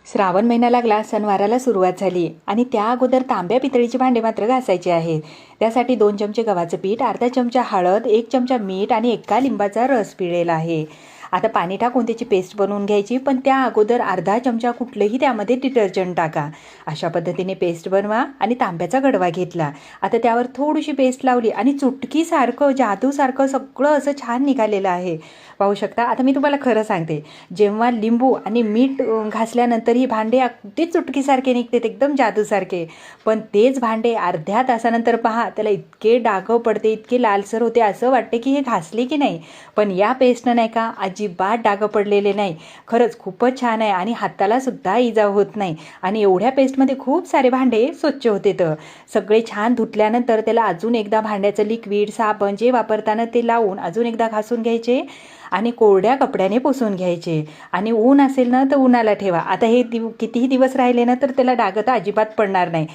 श्रावण महिना लागला, सणवाराला सुरुवात झाली आणि त्या अगोदर तांब्या पितळीची भांडे मात्र घासायचे आहेत. त्यासाठी 2 चमचे गव्हाचं पीठ, अर्धा चमचा हळद, 1 चमचा मीठ आणि 1 लिंबाचा रस पिळलेला आहे. आता पाणी टाकून त्याची पेस्ट बनवून घ्यायची, पण त्या अगोदर अर्धा चमचा कुठलंही त्यामध्ये डिटर्जंट टाका. अशा पद्धतीने पेस्ट बनवा आणि तांब्याचा गडवा घेतला. आता त्यावर थोडीशी पेस्ट लावली आणि चुटकीसारखं जादूसारखं सगळं असं छान निघालेलं आहे. पाहू शकता. आता मी तुम्हाला खरं सांगते, जेव्हा लिंबू आणि मीठ घासल्यानंतर ही भांडे अगदी चुटकीसारखे निघते, एकदम जादूसारखे. पण तेच भांडे अर्ध्या तासानंतर पहा, त्याला इतके डाग पडते, इतके लालसर होते, असं वाटते की हे घासले की नाही. पण या पेस्टनं नाही का अजिबात डाग पडलेले नाही. खरंच खूपच छान आहे आणि हाताला सुद्धा इजा होत नाही. आणि एवढ्या पेस्टमध्ये खूप सारे भांडे स्वच्छ होते. तर सगळे छान धुतल्यानंतर त्याला अजून एकदा भांड्याचं लिक्विड, साबण जे वापरताना ते लावून अजून एकदा घासून घ्यायचे आणि कोरड्या कपड्याने पुसून घ्यायचे. आणि ऊन असेल ना तर उन्हाला ठेवा. आता हे कितीही दिवस राहिले ना तर त्याला डाग तर अजिबात पडणार नाही.